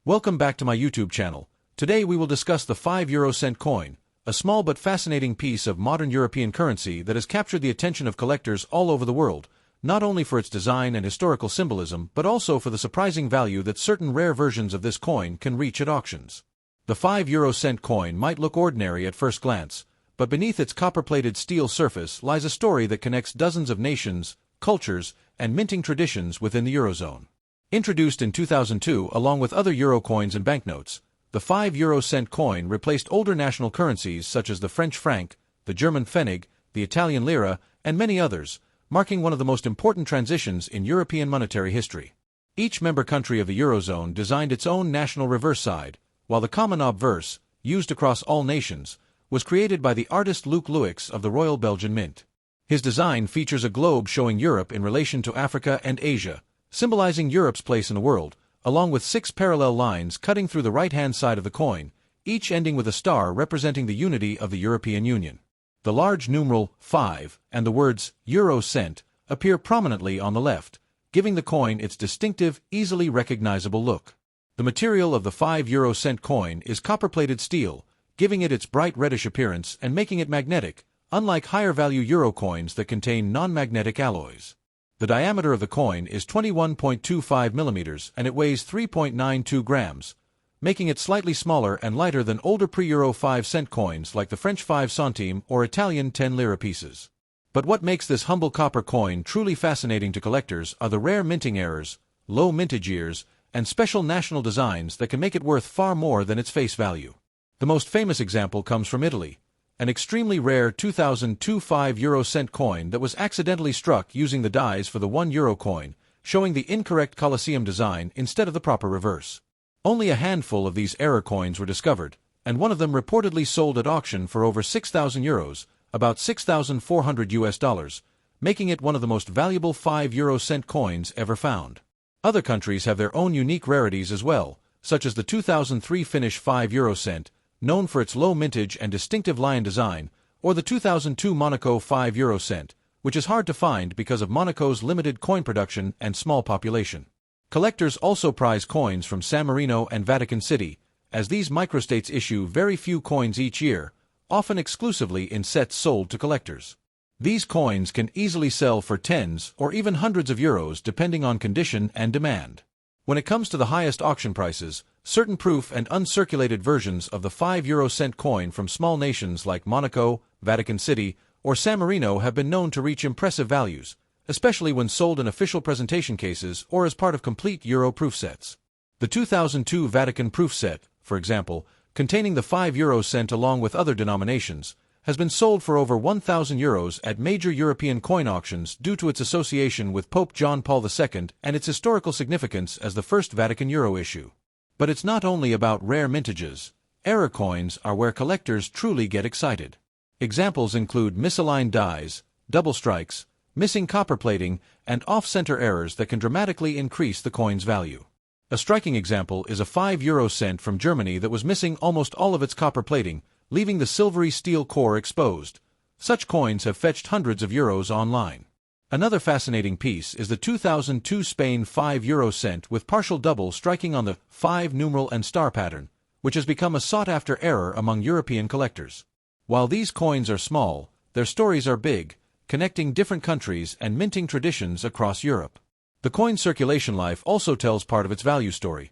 Welcome back to my YouTube channel. Today we will discuss the 5 euro cent coin, a small but fascinating piece of modern European currency that has captured the attention of collectors all over the world, not only for its design and historical symbolism but also for the surprising value that certain rare versions of this coin can reach at auctions. The 5 euro cent coin might look ordinary at first glance, but beneath its copper-plated steel surface lies a story that connects dozens of nations, cultures, and minting traditions within the Eurozone. Introduced in 2002 along with other euro coins and banknotes, the 5 euro cent coin replaced older national currencies such as the French franc, the German Pfennig, the Italian lira, and many others, marking one of the most important transitions in European monetary history. Each member country of the Eurozone designed its own national reverse side, while the common obverse, used across all nations, was created by the artist Luc Luix of the Royal Belgian Mint. His design features a globe showing Europe in relation to Africa and Asia, symbolizing Europe's place in the world, along with 6 parallel lines cutting through the right-hand side of the coin, each ending with a star representing the unity of the European Union. The large numeral 5 and the words euro cent appear prominently on the left, giving the coin its distinctive, easily recognizable look. The material of the 5 euro cent coin is copper-plated steel, giving it its bright reddish appearance and making it magnetic, unlike higher-value euro coins that contain non-magnetic alloys. The diameter of the coin is 21.25 millimeters and it weighs 3.92 grams, making it slightly smaller and lighter than older pre-euro 5 cent coins like the French 5 centime or Italian 10 lira pieces. But what makes this humble copper coin truly fascinating to collectors are the rare minting errors, low mintage years, and special national designs that can make it worth far more than its face value. The most famous example comes from Italy, an extremely rare 2002 5 euro cent coin that was accidentally struck using the dies for the 1 euro coin, showing the incorrect Colosseum design instead of the proper reverse. Only a handful of these error coins were discovered, and one of them reportedly sold at auction for over 6,000 euros, about $6,400, making it one of the most valuable 5 euro cent coins ever found. Other countries have their own unique rarities as well, such as the 2003 Finnish 5 euro cent, known for its low mintage and distinctive lion design, or the 2002 Monaco 5 euro cent, which is hard to find because of Monaco's limited coin production and small population. Collectors also prize coins from San Marino and Vatican City, as these microstates issue very few coins each year, often exclusively in sets sold to collectors. These coins can easily sell for tens or even hundreds of euros depending on condition and demand. When it comes to the highest auction prices, certain proof and uncirculated versions of the 5 euro cent coin from small nations like Monaco, Vatican City, or San Marino have been known to reach impressive values, especially when sold in official presentation cases or as part of complete euro proof sets. The 2002 Vatican proof set, for example, containing the 5 euro cent along with other denominations, has been sold for over 1,000 euros at major European coin auctions due to its association with Pope John Paul II and its historical significance as the first Vatican euro issue. But it's not only about rare mintages. Error coins are where collectors truly get excited. Examples include misaligned dies, double strikes, missing copper plating, and off-center errors that can dramatically increase the coin's value. A striking example is a 5 euro cent from Germany that was missing almost all of its copper plating, leaving the silvery steel core exposed. Such coins have fetched hundreds of euros online. Another fascinating piece is the 2002 Spain 5 euro cent with partial double striking on the 5 numeral and star pattern, which has become a sought-after error among European collectors. While these coins are small, their stories are big, connecting different countries and minting traditions across Europe. The coin's circulation life also tells part of its value story.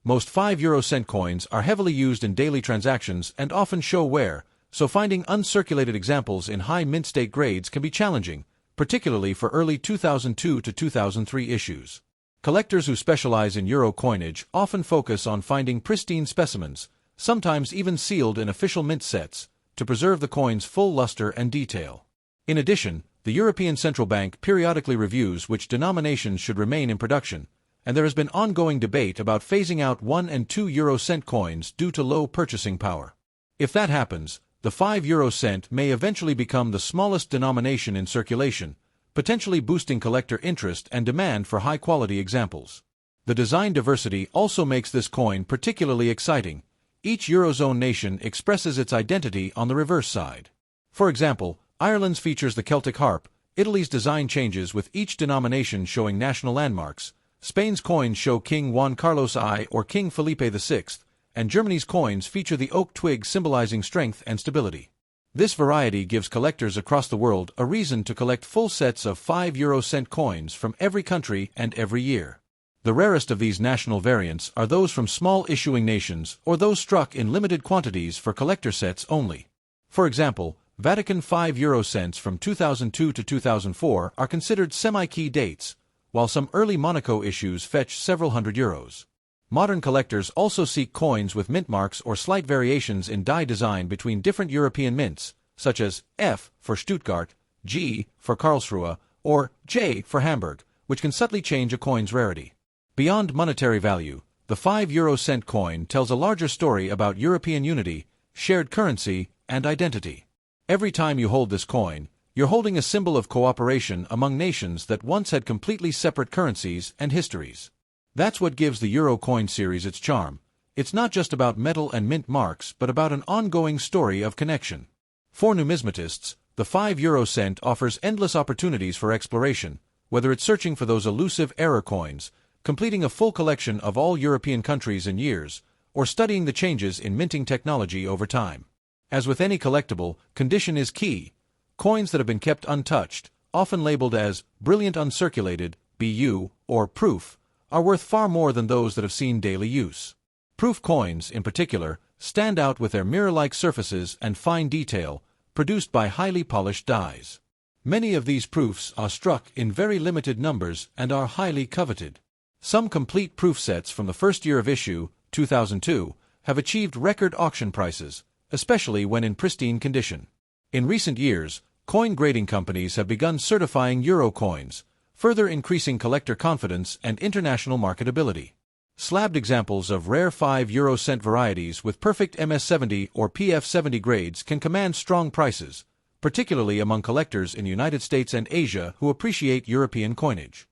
Most 5 euro cent coins are heavily used in daily transactions and often show wear, so finding uncirculated examples in high mint state grades can be challenging, particularly for early 2002 to 2003 issues. Collectors who specialize in euro coinage often focus on finding pristine specimens, sometimes even sealed in official mint sets, to preserve the coin's full luster and detail. In addition, the European Central Bank periodically reviews which denominations should remain in production, and there has been ongoing debate about phasing out 1 and 2 euro cent coins due to low purchasing power. If that happens, the 5 euro cent may eventually become the smallest denomination in circulation, potentially boosting collector interest and demand for high-quality examples. The design diversity also makes this coin particularly exciting. Each Eurozone nation expresses its identity on the reverse side. For example, Ireland's features the Celtic harp, Italy's design changes with each denomination showing national landmarks, Spain's coins show King Juan Carlos I or King Felipe VI, and Germany's coins feature the oak twig symbolizing strength and stability. This variety gives collectors across the world a reason to collect full sets of 5-euro-cent coins from every country and every year. The rarest of these national variants are those from small issuing nations or those struck in limited quantities for collector sets only. For example, Vatican 5-euro cents from 2002 to 2004 are considered semi-key dates, while some early Monaco issues fetch several hundred euros. Modern collectors also seek coins with mint marks or slight variations in die design between different European mints, such as F for Stuttgart, G for Karlsruhe, or J for Hamburg, which can subtly change a coin's rarity. Beyond monetary value, the 5-euro-cent coin tells a larger story about European unity, shared currency, and identity. Every time you hold this coin, you're holding a symbol of cooperation among nations that once had completely separate currencies and histories. That's what gives the Euro coin series its charm. It's not just about metal and mint marks, but about an ongoing story of connection. For numismatists, the 5-euro cent offers endless opportunities for exploration, whether it's searching for those elusive error coins, completing a full collection of all European countries and years, or studying the changes in minting technology over time. As with any collectible, condition is key. Coins that have been kept untouched, often labeled as brilliant uncirculated, BU, or proof, are worth far more than those that have seen daily use. Proof coins, in particular, stand out with their mirror-like surfaces and fine detail, produced by highly polished dies. Many of these proofs are struck in very limited numbers and are highly coveted. Some complete proof sets from the first year of issue, 2002, have achieved record auction prices, especially when in pristine condition. In recent years, coin grading companies have begun certifying Euro coins, further increasing collector confidence and international marketability. Slabbed examples of rare 5-euro-cent varieties with perfect MS70 or PF70 grades can command strong prices, particularly among collectors in the United States and Asia who appreciate European coinage.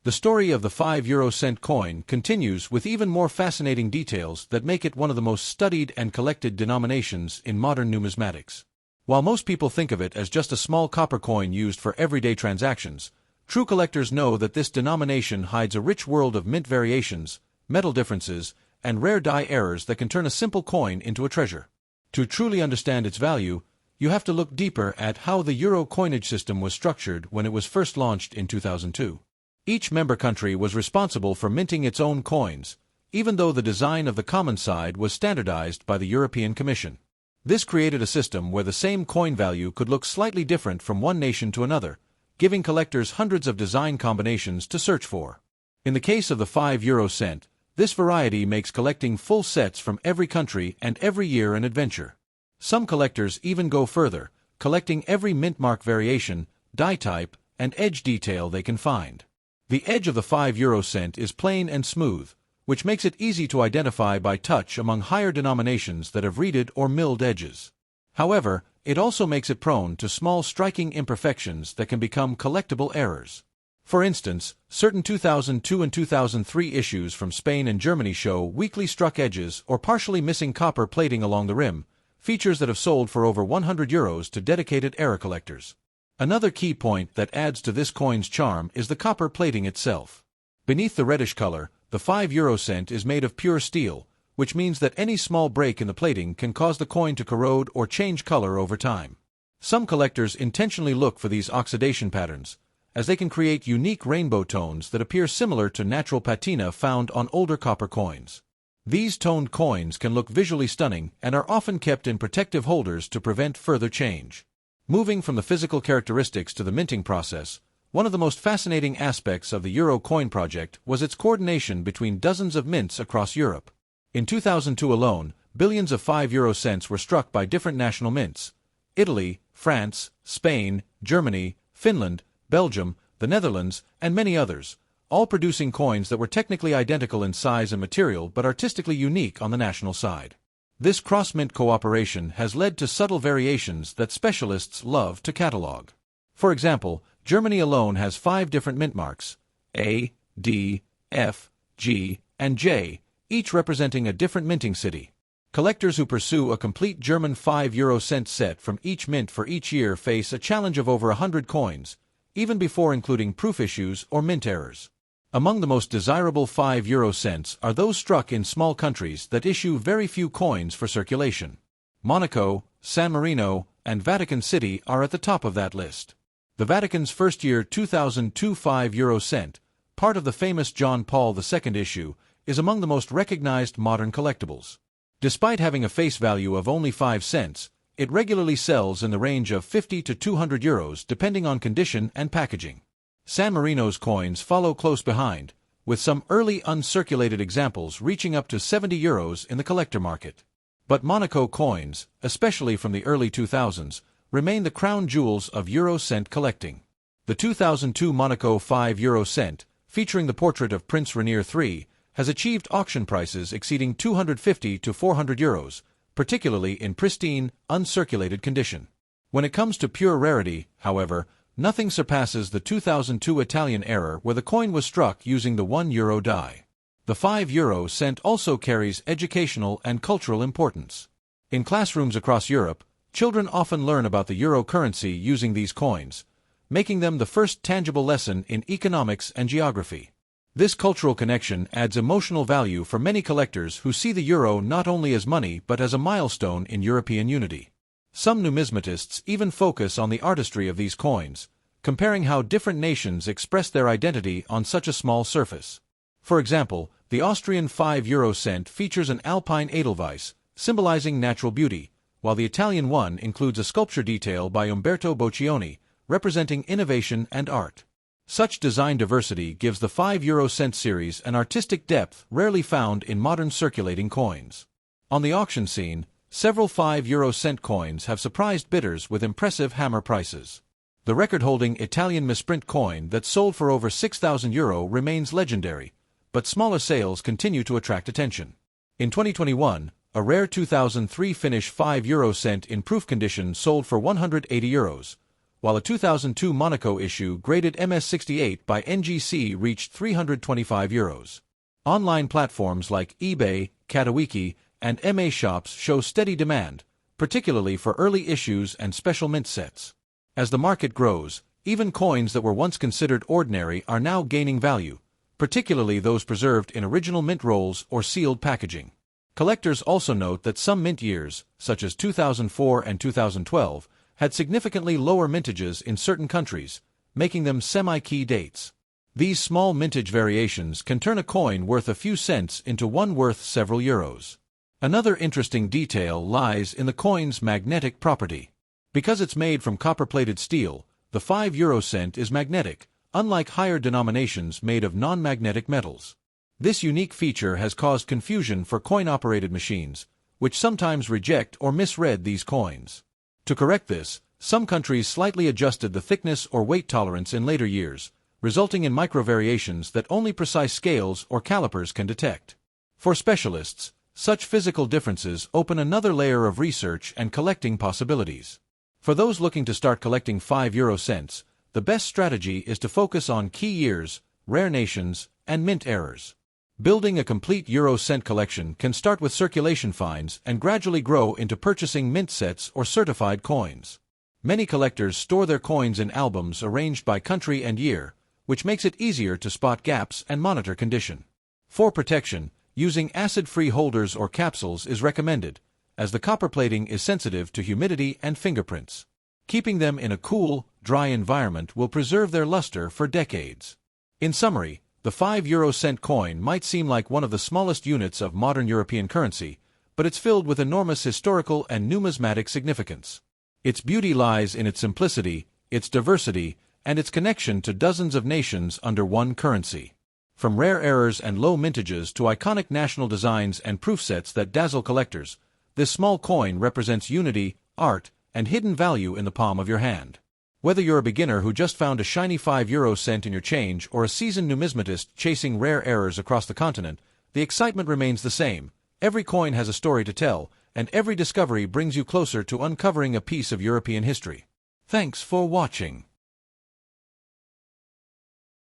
The story of the 5-euro-cent coin continues with even more fascinating details that make it one of the most studied and collected denominations in modern numismatics. While most people think of it as just a small copper coin used for everyday transactions, true collectors know that this denomination hides a rich world of mint variations, metal differences, and rare die errors that can turn a simple coin into a treasure. To truly understand its value, you have to look deeper at how the Euro coinage system was structured when it was first launched in 2002. Each member country was responsible for minting its own coins, even though the design of the common side was standardized by the European Commission. This created a system where the same coin value could look slightly different from one nation to another, giving collectors hundreds of design combinations to search for. In the case of the 5-euro cent, this variety makes collecting full sets from every country and every year an adventure. Some collectors even go further, collecting every mint mark variation, die type, and edge detail they can find. The edge of the 5-euro cent is plain and smooth, which makes it easy to identify by touch among higher denominations that have reeded or milled edges. However, it also makes it prone to small striking imperfections that can become collectible errors. For instance, certain 2002 and 2003 issues from Spain and Germany show weakly struck edges or partially missing copper plating along the rim, features that have sold for over €100 to dedicated error collectors. Another key point that adds to this coin's charm is the copper plating itself. Beneath the reddish color, the 5-euro cent is made of pure steel, which means that any small break in the plating can cause the coin to corrode or change color over time. Some collectors intentionally look for these oxidation patterns, as they can create unique rainbow tones that appear similar to natural patina found on older copper coins. These toned coins can look visually stunning and are often kept in protective holders to prevent further change. Moving from the physical characteristics to the minting process, one of the most fascinating aspects of the Euro coin project was its coordination between dozens of mints across Europe. In 2002 alone, billions of 5-euro cents were struck by different national mints: Italy, France, Spain, Germany, Finland, Belgium, the Netherlands, and many others, all producing coins that were technically identical in size and material but artistically unique on the national side. This cross-mint cooperation has led to subtle variations that specialists love to catalog. For example, Germany alone has 5 different mint marks: A, D, F, G, and J, each representing a different minting city. Collectors who pursue a complete German 5-euro cent set from each mint for each year face a challenge of over 100 coins, even before including proof issues or mint errors. Among the most desirable 5 euro cents are those struck in small countries that issue very few coins for circulation. Monaco, San Marino, and Vatican City are at the top of that list. The Vatican's first year 2002 5 euro cent, part of the famous John Paul II issue, is among the most recognized modern collectibles. Despite having a face value of only 5 cents, it regularly sells in the range of 50 to 200 euros depending on condition and packaging. San Marino's coins follow close behind, with some early uncirculated examples reaching up to 70 euros in the collector market. But Monaco coins, especially from the early 2000s, remain the crown jewels of euro cent collecting. The 2002 Monaco 5 euro cent, featuring the portrait of Prince Rainier III, has achieved auction prices exceeding 250 to 400 euros, particularly in pristine, uncirculated condition. When it comes to pure rarity, however, nothing surpasses the 2002 Italian error where the coin was struck using the 1 euro die. The 5 euro cent also carries educational and cultural importance. In classrooms across Europe, children often learn about the euro currency using these coins, making them the first tangible lesson in economics and geography. This cultural connection adds emotional value for many collectors who see the euro not only as money but as a milestone in European unity. Some numismatists even focus on the artistry of these coins, comparing how different nations express their identity on such a small surface. For example, the Austrian 5 euro cent features an alpine edelweiss, symbolizing natural beauty, while the Italian one includes a sculpture detail by Umberto Boccioni, representing innovation and art. Such design diversity gives the 5 euro cent series an artistic depth rarely found in modern circulating coins. On the auction scene, several 5 euro cent coins have surprised bidders with impressive hammer prices. The record-holding Italian misprint coin that sold for over 6,000 euro remains legendary, but smaller sales continue to attract attention. In 2021, a rare 2003 Finnish 5 euro cent in proof condition sold for 180 euros, while a 2002 Monaco issue graded MS68 by NGC reached 325 euros. Online platforms like eBay, Katawiki, and MA Shops show steady demand, particularly for early issues and special mint sets. As the market grows, even coins that were once considered ordinary are now gaining value, particularly those preserved in original mint rolls or sealed packaging. Collectors also note that some mint years, such as 2004 and 2012, had significantly lower mintages in certain countries, making them semi-key dates. These small mintage variations can turn a coin worth a few cents into one worth several euros. Another interesting detail lies in the coin's magnetic property. Because it's made from copper-plated steel, the 5 euro cent is magnetic, unlike higher denominations made of non-magnetic metals. This unique feature has caused confusion for coin-operated machines, which sometimes reject or misread these coins. To correct this, some countries slightly adjusted the thickness or weight tolerance in later years, resulting in micro-variations that only precise scales or calipers can detect. For specialists, such physical differences open another layer of research and collecting possibilities. For those looking to start collecting 5 euro cents, the best strategy is to focus on key years, rare nations, and mint errors. Building a complete euro cent collection can start with circulation finds and gradually grow into purchasing mint sets or certified coins. Many collectors store their coins in albums arranged by country and year, which makes it easier to spot gaps and monitor condition. For protection, using acid-free holders or capsules is recommended, as the copper plating is sensitive to humidity and fingerprints. Keeping them in a cool, dry environment will preserve their luster for decades. In summary, the 5 euro cent coin might seem like one of the smallest units of modern European currency, but it's filled with enormous historical and numismatic significance. Its beauty lies in its simplicity, its diversity, and its connection to dozens of nations under one currency. From rare errors and low mintages to iconic national designs and proof sets that dazzle collectors, this small coin represents unity, art, and hidden value in the palm of your hand. Whether you're a beginner who just found a shiny 5 euro cent in your change or a seasoned numismatist chasing rare errors across the continent, the excitement remains the same. Every coin has a story to tell, and every discovery brings you closer to uncovering a piece of European history. Thanks for watching.